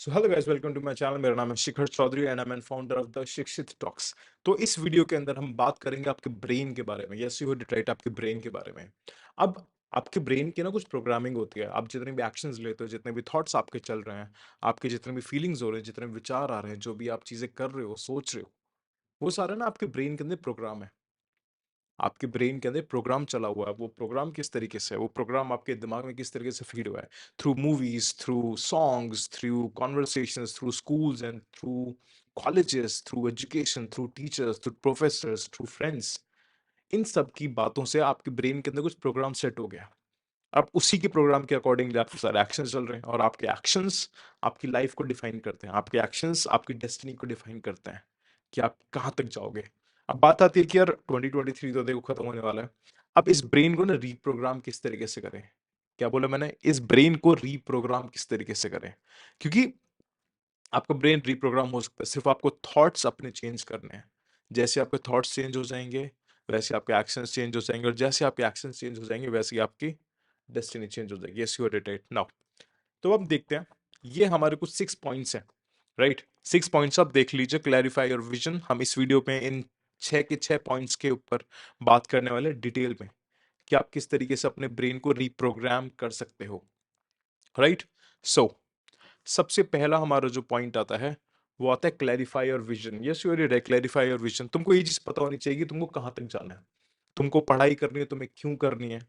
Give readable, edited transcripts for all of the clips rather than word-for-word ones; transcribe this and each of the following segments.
So hello guys, welcome to my channel. मेरा नाम है Shikhar Chaudhary and I am founder of the Shikshit talks. तो इस वीडियो के अंदर हम बात करेंगे आपके ब्रेन के बारे में। यस, यू हेard it right, आपके ब्रेन के बारे में। अब आपके ब्रेन की ना कुछ प्रोग्रामिंग होती है। आप जितने भी एक्शंस लेते हो, जितने भी थॉट्स आपके चल रहे हैं, आपके जितने भी फीलिंग्स हो रहे हैं, जितने भी विचार आ रहे हैं, जो भी आप चीजें कर रहे हो, सोच रहे हो, वो सारा ना आपके ब्रेन के अंदर प्रोग्राम है। आपके ब्रेन के अंदर प्रोग्राम चला हुआ है। वो प्रोग्राम किस तरीके से है, वो प्रोग्राम आपके दिमाग में किस तरीके से फीड हुआ है, through movies, through songs, through conversations, through schools and through colleges, through education, through teachers, through professors, through friends. इन सब की बातों से आपके ब्रेन के अंदर कुछ प्रोग्राम सेट हो गया। अब उसी के प्रोग्राम के अकॉर्डिंगली आपके सारे एक्शंस चल रहे हैं, और आपके एक्शंस आपकी लाइफ को डिफाइन करते हैं। आपके एक्शंस आपकी डेस्टिनी को डिफाइन करते हैं कि आप कहाँ तक जाओगे। अब बात आती है कि यार 2023 तो देखो खत्म होने वाला है। अब इस ब्रेन को ना रीप्रोग्राम किस तरीके से करें। क्या बोला मैंने? इस ब्रेन को रीप्रोग्राम किस तरीके से करें। क्योंकि आपका ब्रेन रीप्रोग्राम हो सकता है, सिर्फ आपको थॉट्स अपने चेंज करने हैं। जैसे आपके थॉट्स चेंज हो जाएंगे, वैसे आपके एक्शंस चेंज हो जाएंगे, और जैसे आपके एक्शंस चेंज हो जाएंगे, वैसे ही आपकी डेस्टिनी चेंज हो जाएगी। Yes, you are right now. तो अब देखते हैं, ये हमारे कुछ 6 पॉइंट्स हैं, राइट। 6 पॉइंट्स आप देख लीजिए, क्लैरिफाई योर विजन। हम इस वीडियो पे इन 6 के 6 पॉइंट्स के ऊपर बात करने वाले डिटेल में, कि आप किस तरीके से अपने ब्रेन को रिप्रोग्राम कर सकते हो, राइट। सो सबसे पहला हमारा जो पॉइंट आता है, वो आता है clarify your vision. Yes, you are right, clarify your vision. तुमको ये चीज पता होनी चाहिए कि तुमको कहाँ तक जाना है, तुमको पढ़ाई करनी है, तुम्हें क्यों करनी है,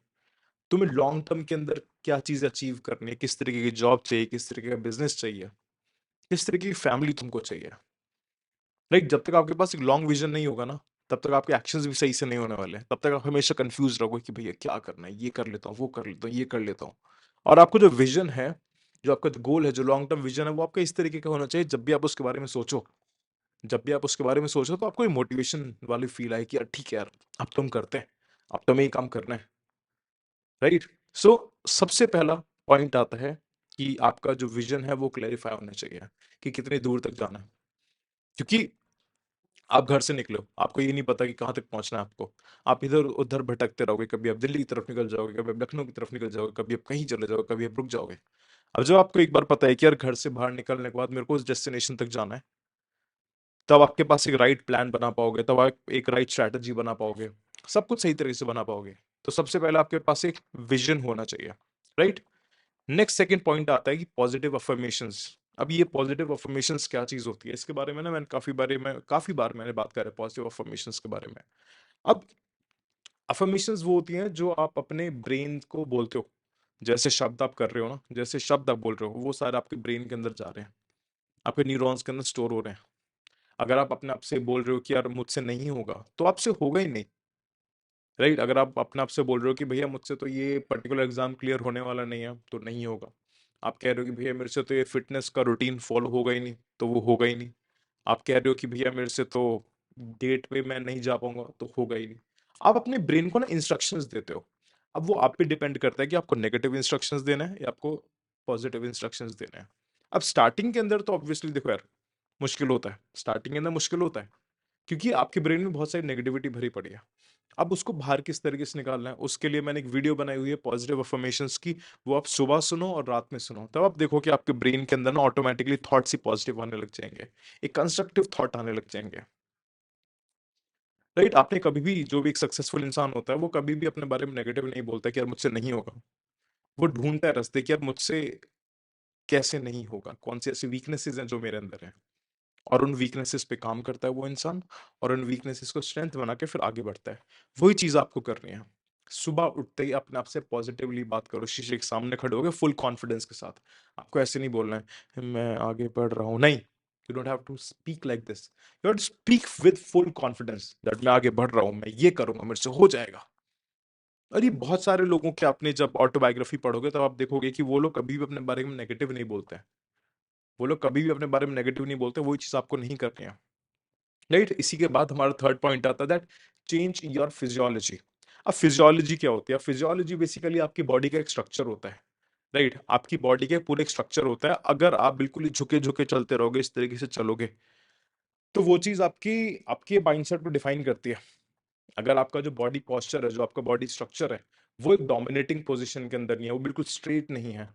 तुम्हें लॉन्ग टर्म के अंदर क्या चीज अचीव करनी है, किस तरीके की जॉब चाहिए, किस तरीके का बिजनेस चाहिए, किस तरीके की फैमिली तुमको चाहिए, राइट। जब तक आपके पास एक लॉन्ग विजन नहीं होगा ना, तब तक आपके एक्शंस भी सही से नहीं होने वाले। तब तक आप हमेशा कंफ्यूज रहोगे कि भैया क्या करना है, ये कर लेता हूँ, वो कर लेता हूँ, ये कर लेता हूँ। और आपको जो विजन है, जो आपका गोल है, जो लॉन्ग टर्म विजन है, वो आपका इस तरीके का होना चाहिए, जब भी आप उसके बारे में सोचो, जब भी आप उसके बारे में सोचो, तो आपको मोटिवेशन वाली फील आए कि यार ठीक है यार, अब तो हम करते हैं, अब तो हमें ये काम करना है, राइट। सो सबसे पहला पॉइंट आता है कि आपका जो विजन है वो क्लैरिफाई होना चाहिए, कि कितनी दूर तक जाना है। क्योंकि आप घर से निकलो, आपको ये नहीं पता कि कहाँ तक पहुंचना है आपको। आप इधर उधर भटकते रहोगे, कभी आप दिल्ली की तरफ निकल जाओगे, कभी आप लखनऊ की तरफ निकल जाओगे, कभी आप कहीं चले जाओगे, कभी आप रुक जाओगे। अब जब आपको एक बार पता है कि यार घर से बाहर निकलने के बाद मेरे को उस डेस्टिनेशन तक जाना है, तब आपके पास एक राइट प्लान बना पाओगे, तब आप एक राइट स्ट्रैटेजी बना पाओगे, सब कुछ सही तरीके से बना पाओगे। तो सबसे पहले आपके पास एक विजन होना चाहिए, राइट। नेक्स्ट सेकंड पॉइंट आता है कि पॉजिटिव अफर्मेशंस। अब ये पॉजिटिव अफर्मेशंस क्या चीज होती है, इसके बारे में ना मैंने काफी बार मैंने बात करा है पॉजिटिव अफर्मेशंस के बारे में। अब अफर्मेशंस वो होती हैं जो आप अपने ब्रेन को बोलते हो। जैसे शब्द आप कर रहे हो ना, जैसे शब्द आप बोल रहे हो, वो सारे आपके ब्रेन के अंदर जा रहे हैं, आपके न्यूरॉन्स के अंदर स्टोर हो रहे हैं। अगर आप अपने आप से बोल रहे हो कि यार मुझसे नहीं होगा, तो आपसे होगा ही नहीं, राइट। अगर आप अपने आप से बोल रहे हो कि भैया मुझसे तो ये पर्टिकुलर एग्जाम क्लियर होने वाला नहीं है, तो नहीं होगा। आप कह रहे हो कि भैया मेरे से तो ये फिटनेस का रूटीन फॉलो होगा ही नहीं, तो वो होगा ही नहीं। आप कह रहे हो कि भैया मेरे से तो डेट पे मैं नहीं जा पाऊंगा, तो होगा ही नहीं। आप अपने ब्रेन को ना इंस्ट्रक्शंस देते हो। अब वो आप पे डिपेंड करता है कि आपको नेगेटिव इंस्ट्रक्शंस देना है या आपको पॉजिटिव इंस्ट्रक्शंस देना है। अब स्टार्टिंग के अंदर तो ऑब्वियसली देखो यार, मुश्किल होता है, स्टार्टिंग के अंदर मुश्किल होता है, क्योंकि आपके ब्रेन में बहुत सारी नेगेटिविटी भरी पड़ी है। अब उसको बाहर किस तरीके से निकालना है, उसके लिए मैंने एक वीडियो बनाई हुई है पॉजिटिव अफर्मेशंस की। वो आप सुबह सुनो और रात में सुनो, तब आप देखो कि आपके ब्रेन के अंदर ना ऑटोमेटिकली थॉट्स ही पॉजिटिव आने लग जाएंगे, एक कंस्ट्रक्टिव थॉट आने लग जाएंगे, राइट। आपने कभी भी, जो भी एक सक्सेसफुल इंसान होता है, वो कभी भी अपने बारे में नेगेटिव नहीं बोलता कि यार मुझसे नहीं होगा। वो ढूंढता है रास्ते कि यार मुझसे कैसे नहीं होगा, कौन सी ऐसी वीकनेसेस हैं जो मेरे अंदर है, और उन वीकनेसेस पे काम करता है वो इंसान, और उन वीकनेसेस को स्ट्रेंथ बना के फिर आगे बढ़ता है। वही चीज आपको करनी है। सुबह उठते ही अपने आप से पॉजिटिवली बात करो, शीशे के सामने खड़े होगे फुल कॉन्फिडेंस के साथ। आपको ऐसे नहीं बोलना है मैं आगे बढ़ रहा हूँ, नहीं। You don't have to speak like this, you have to speak with full confidence that मैं आगे बढ़ रहा हूँ, मैं ये करूंगा, मेरे से हो जाएगा। और ये बहुत सारे लोगों के, आपने जब ऑटोबायोग्राफी पढ़ोगे तब आप देखोगे कि वो लोग कभी भी अपने बारे में नेगेटिव नहीं बोलते हैं। वो लोग कभी भी अपने बारे में नेगेटिव नहीं बोलते, वही चीज आपको नहीं करनी है, राइट। इसी के बाद हमारा थर्ड पॉइंट आता है दैट चेंज योर फिजियोलॉजी। अब फिजियोलॉजी क्या होती है? फिजियोलॉजी बेसिकली आपकी बॉडी का एक स्ट्रक्चर होता है, राइट। आपकी बॉडी का पूरा एक स्ट्रक्चर होता है। अगर आप बिल्कुल ही झुके झुके चलते रहोगे, इस तरीके से चलोगे, तो वो चीज आपकी आपके माइंडसेट को डिफाइन करती है। अगर आपका जो बॉडी पॉस्चर है, जो आपका बॉडी स्ट्रक्चर है, वो एक डोमिनेटिंग पोजीशन के अंदर नहीं है, वो बिल्कुल स्ट्रेट नहीं है,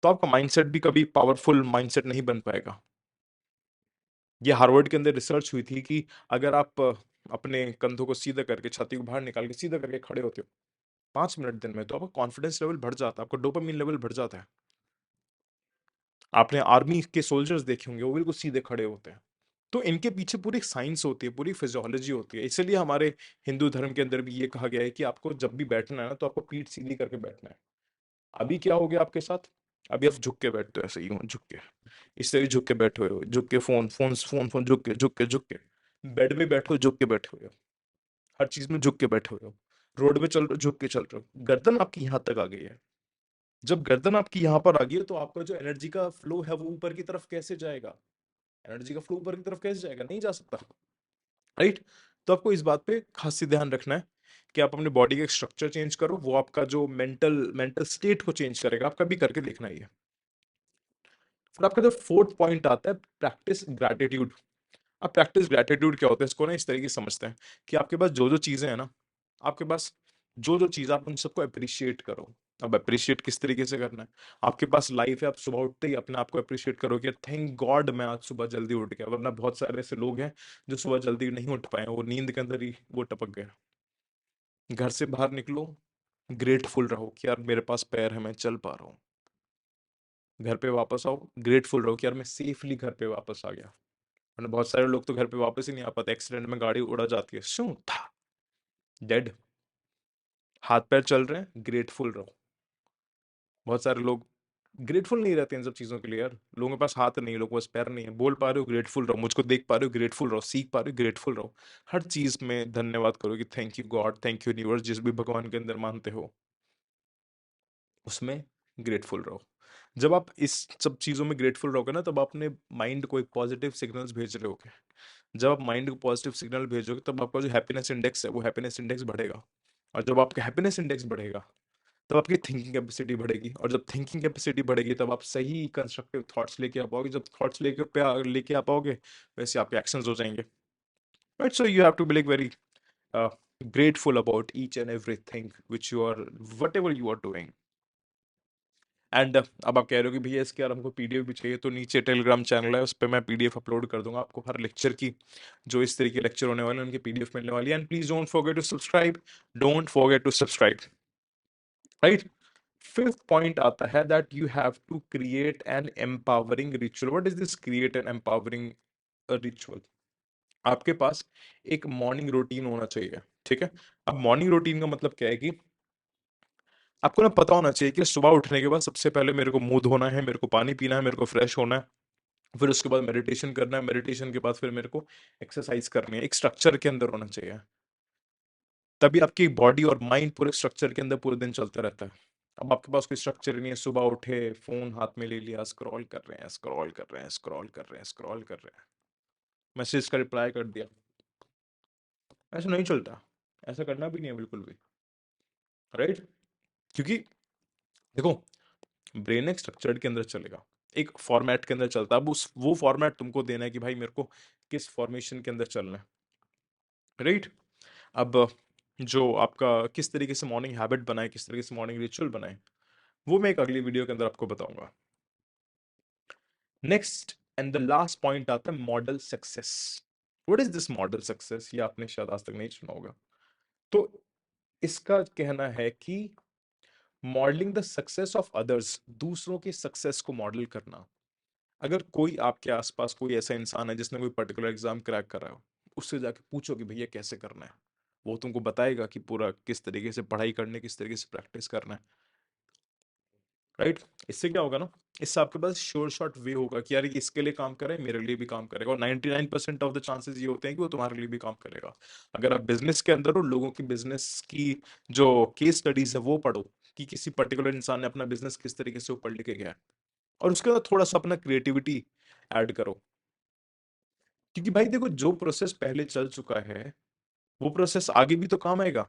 तो आपका माइंडसेट भी कभी पावरफुल माइंडसेट नहीं बन पाएगा। ये हार्वर्ड के अंदर रिसर्च हुई थी कि अगर आप अपने कंधों को सीधा करके, छाती को बाहर निकाल के सीधा करके खड़े होते हो 5 मिनट दिन में, तो आपका कॉन्फिडेंस लेवल बढ़ जाता है, आपका डोपामिन लेवल बढ़ जाता है। आपने आर्मी के सोल्जर्स देखे होंगे, वो बिल्कुल सीधे खड़े होते हैं। तो इनके पीछे पूरी एक साइंस होती है, पूरी फिजियोलॉजी होती है। इसलिए हमारे हिंदू धर्म के अंदर भी ये कहा गया है कि आपको जब भी बैठना है ना, तो आपको पीठ सीधी करके बैठना है। अभी क्या हो गया आपके साथ? अभी आप झुक के बैठते हो, ऐसे ही हो झुक के, इस तरह झुक के बैठे हुए हो, झुक के फोन फोन फोन फोन, झुक के बेड में बैठो, झुक के बैठे हुए हो, हर चीज में झुक के बैठे हुए हो, रोड में चल रहे हो झुक के चल रहे हो, गर्दन आपकी यहाँ तक आ गई है। जब गर्दन आपकी यहाँ पर आ गई है, तो आपका जो एनर्जी का फ्लो है वो ऊपर की तरफ कैसे जाएगा? एनर्जी का फ्लो ऊपर की तरफ कैसे जाएगा? नहीं जा सकता, राइट? तो आपको इस बात पे खास ध्यान रखना है कि आप अपने बॉडी का स्ट्रक्चर चेंज करो, वो आपका जो मेंटल मेंटल स्टेट को चेंज करेगा। आपका भी करके देखना ही है। फिर आपका जो फोर्थ पॉइंट आता है, प्रैक्टिस ग्रैटिट्यूड। अब प्रैक्टिस ग्रैटिट्यूड क्या होता है, इसको ना इस तरीके से समझते हैं कि आपके पास जो जो चीजें हैं ना, आपके पास जो जो चीज, आप उन सबको अप्रिशिएट करो। अब अप्रिशिएट किस तरीके से करना है? आपके पास लाइफ है, आप सुबह उठते ही अपने आप को अप्रिशिएट करो कि थैंक गॉड मैं आज सुबह जल्दी उठ गया, वरना बहुत सारे ऐसे लोग हैं जो सुबह जल्दी नहीं उठ पाए, वो नींद के अंदर ही वो टपक गए। घर से बाहर निकलो, ग्रेटफुल रहो कि यार मेरे पास पैर है, मैं चल पा रहा हूँ। घर पे वापस आओ, ग्रेटफुल रहो कि यार मैं सेफली घर पे वापस आ गया। वरना बहुत सारे लोग तो घर पे वापस ही नहीं आ पाते, एक्सीडेंट में गाड़ी उड़ा जाती है, शू था, डेड। हाथ पैर चल रहे हैं, ग्रेटफुल रहो। बहुत सारे लोग ग्रेटफुल नहीं रहते इन सब चीजों के लिए यार। लोगों के पास हाथ नहीं है, लोगों के पास पैर नहीं है, बोल पा रहे हो ग्रेटफुल रहो, मुझको देख पा रहे हो ग्रेटफुल रहो, सीख पा रहे हो ग्रेटफुल रहो। हर चीज में धन्यवाद करो कि thank you God, thank you universe, जिस भी भगवान के अंदर मानते हो उसमें ग्रेटफुल रहो। जब आप इस सब चीजों में ग्रेटफुल रहोगे ना, तब आप अपने माइंड को एक पॉजिटिव सिग्नल्स भेज रहे होगे। जब आप माइंड को पॉजिटिव सिग्नल भेजोगे, तब आपका जो हैप्पीनेस इंडेक्स है, वो हैप्पीनेस इंडेक्स बढ़ेगा। और जब आपका हैप्पीनेस इंडेक्स बढ़ेगा, तब आपकी थिंकिंग कैपेसिटी बढ़ेगी। और जब थिंकिंग कैपेसिटी बढ़ेगी, तब आप सही कंस्ट्रक्टिव थॉट्स लेके आ पाओगे। जब थॉट्स लेके आ पाओगे, वैसे आपके एक्शंस हो जाएंगे, right? So you have to be like very grateful about each and everything which you are, whatever you are doing. And अब आप कह रहे हो कि भैया इसके यार हमको पीडीएफ भी चाहिए, तो नीचे टेलीग्राम चैनल है, उस पर मैं पीडीएफ अपलोड कर दूंगा आपको हर लेक्चर की। जो इस तरीके लेक्चर होने वाले हैं उनकी पीडीएफ मिलने वाली है। And please don't forget to subscribe, don't forget to subscribe, right? Fifth point आता है that you have to create an empowering ritual. What is this create an empowering ritual? आपके पास एक मॉर्निंग रूटीन होना चाहिए, ठीक है? अब मॉर्निंग रूटीन का मतलब क्या है कि आपको ना पता होना चाहिए कि सुबह उठने के बाद सबसे पहले मेरे को मुंह धोना है, मेरे को पानी पीना है, मेरे को फ्रेश होना है, फिर उसके बाद मेडिटेशन करना है, मेडिटेशन के बाद फिर मेरे को एक्सरसाइज करनी है। एक स्ट्रक्चर के अंदर होना चाहिए, तभी आपकी बॉडी और माइंड पूरे स्ट्रक्चर के अंदर पूरे दिन चलता रहता है। अब आपके पास कोई स्ट्रक्चर नहीं है, सुबह उठे, फोन हाथ में ले लिया, स्क्रॉल कर रहे हैं, स्क्रॉल कर रहे हैं, स्क्रॉल कर रहे हैं, स्क्रॉल कर रहे हैं, मैसेज का रिप्लाई कर दिया, ऐसा नहीं चलता। ऐसा करना भी नहीं है बिल्कुल भी, राइट? क्योंकि देखो, ब्रेन एक स्ट्रक्चर्ड के अंदर चलेगा, एक फॉर्मेट के अंदर चलता है। अब उस वो फॉर्मेट तुमको देना है कि भाई मेरे को किस फॉर्मेशन के अंदर चलना है, राइट? अब जो आपका किस तरीके से मॉर्निंग हैबिट बनाए, किस तरीके से मॉर्निंग रिचुअल बनाए, वो मैं एक अगली वीडियो के अंदर आपको बताऊंगा। Next and the last point आता है model success. What is this model success? ये आपने शायद आज तक नहीं सुना होगा। तो इसका कहना है कि modelling the success of others, दूसरों की सक्सेस को मॉडल करना। अगर कोई आपके आसपास कोई ऐसा इंसान है जिसने कोई पर्टिकुलर एग्जाम क्रैक करा हो, उससे जाके पूछो कि भैया कैसे करना है। वो तुमको बताएगा कि पूरा किस तरीके से पढ़ाई करने, किस तरीके से प्रैक्टिस करना है, राइट? इससे क्या होगा ना, इससे आपके पास श्योर शॉट वे होगा कि यार ये इसके लिए काम करे, मेरे लिए भी काम करेगा। और 99% ऑफ द चांसेस ये होते हैं कि वो तुम्हारे लिए भी काम करेगा। अगर आप बिजनेस के अंदर हो, लोगों की बिजनेस की जो केस स्टडीज है वो पढ़ो, कि किसी पर्टिकुलर इंसान ने अपना बिजनेस किस तरीके से ऊपर लेके गया है, और उसके बाद थोड़ा सा अपना क्रिएटिविटी ऐड करो। क्योंकि भाई देखो, जो प्रोसेस पहले चल चुका है वो प्रोसेस आगे भी तो काम आएगा।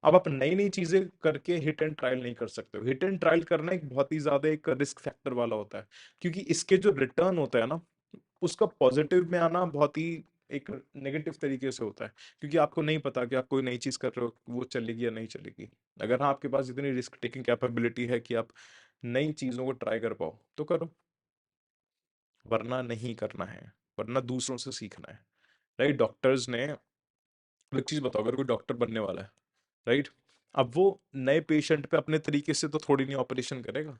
अब आप नई नई चीजें करके हिट एंड ट्रायल नहीं कर सकते हो। हिट एंड ट्रायल करना एक बहुत ही ज्यादा एक रिस्क फैक्टर वाला होता है, क्योंकि इसके जो रिटर्न होता है ना, उसका पॉजिटिव में आना बहुत ही एक नेगेटिव तरीके से होता है। क्योंकि आपको नहीं पता कि आप कोई नई चीज कर रहे हो वो चलेगी या नहीं चलेगी। अगर हाँ आपके पास इतनी रिस्क टेकिंग कैपेबिलिटी है कि आप नई चीज़ों को ट्राई कर पाओ, तो करो, वरना नहीं करना है, वरना दूसरों से सीखना है, राइट? डॉक्टर्स ने एक चीज़ बताओ, अगर कोई डॉक्टर बनने वाला है, राइट? अब वो नए पेशेंट पे अपने तरीके से तो थोड़ी नहीं ऑपरेशन करेगा।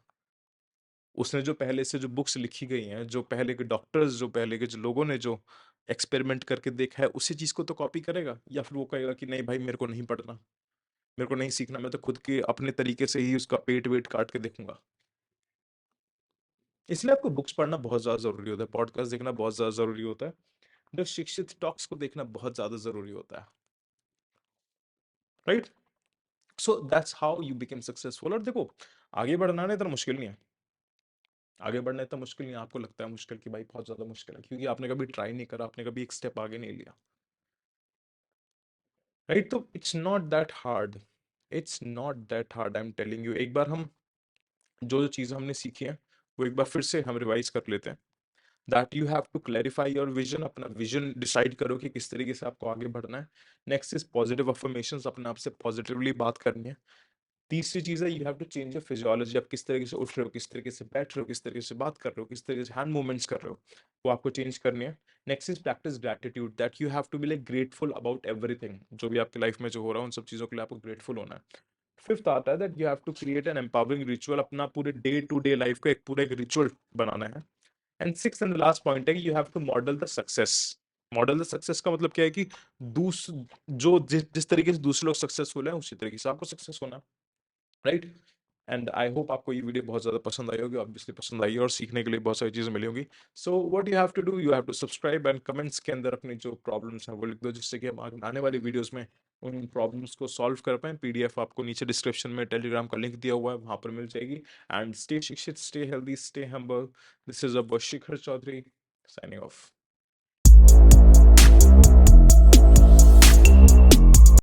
उसने जो पहले से जो बुक्स लिखी गई हैं, जो पहले के डॉक्टर्स, जो पहले के जो लोगों ने जो एक्सपेरिमेंट करके देखा है, उसी चीज़ को तो कॉपी करेगा, या फिर वो कहेगा कि नहीं भाई मेरे को नहीं पढ़ना, मेरे को नहीं सीखना, मैं तो खुद के अपने तरीके से ही उसका पेट वेट काट के देखूंगा। इसलिए आपको बुक्स पढ़ना बहुत ज़्यादा ज़रूरी होता है, पॉडकास्ट देखना बहुत ज़्यादा ज़रूरी होता है, द शिक्षित टॉक्स को देखना बहुत ज़्यादा ज़रूरी होता है, right? So that's how you become successful. और देखो, आगे बढ़ना ना इतना मुश्किल नहीं है, आगे बढ़ना इतना मुश्किल नहीं है, आपको लगता है मुश्किल कि भाई बहुत ज़्यादा मुश्किल है, क्योंकि आपने कभी ट्राई नहीं करा, आपने कभी एक स्टेप आगे नहीं लिया, राइट? तो it's not that hard, it's not that hard, I am telling you. एक बार हम जो जो चीज़ें हमने सीखी हैं, वो एक बार फिर से हम रिवाइज कर लेते हैं। That you have to clarify your vision, अपना विजन डिसाइड करो कि किस तरीके से आपको आगे बढ़ना है। नेक्स्ट इज पॉजिटिव अफर्मेशंस, अपने आप से पॉजिटिवली बात करनी है। तीसरी चीज़ है, you have to change your physiology, आप किस तरीके से उठ रहे हो, किस तरीके से बैठ रहे हो, किस तरीके से बात कर रहे हो, किस तरीके से हैंड मूवमेंट्स कर रहे हो, वो आपको चेंज करनी है। Next is practice gratitude, that you have to be like grateful about everything, जो भी आपकी लाइफ में जो हो रहा है उन सब चीज़ों के लिए आपको ग्रेटफुल होना है। फिफ्थ आता है that you have to create an empowering ritual, अपना पूरे डे टू डे लाइफ को एक पूरा एक रिचुअल बनाना है। And six and last point है कि you have to model the success. Model the success का मतलब क्या है कि दूस जो जिस जिस तरीके से दूसरे लोग सक्सेसफुल हैं उसी तरीके से आपको सक्सेस होना है, राइट? एंड आई होप आपको ये वीडियो बहुत ज़्यादा पसंद आई होगी, ऑब्वियसली पसंद आई है, और सीखने के लिए बहुत सारी चीज़ें मिली होंगी। So what you have to do, you have to subscribe and comments के अंदर अपनी जो प्रॉब्लम्स हैं वो लिख दो, जिससे कि हम आने वाली वीडियोस में उन प्रॉब्लम्स को सॉल्व कर पाएँ। पीडीएफ आपको नीचे डिस्क्रिप्शन में टेलीग्राम का लिंक दिया हुआ है, वहाँ पर मिल जाएगी। एंड स्टे शिक्षित, stay healthy, stay humble. This is a Shikhar Chaudhary signing of.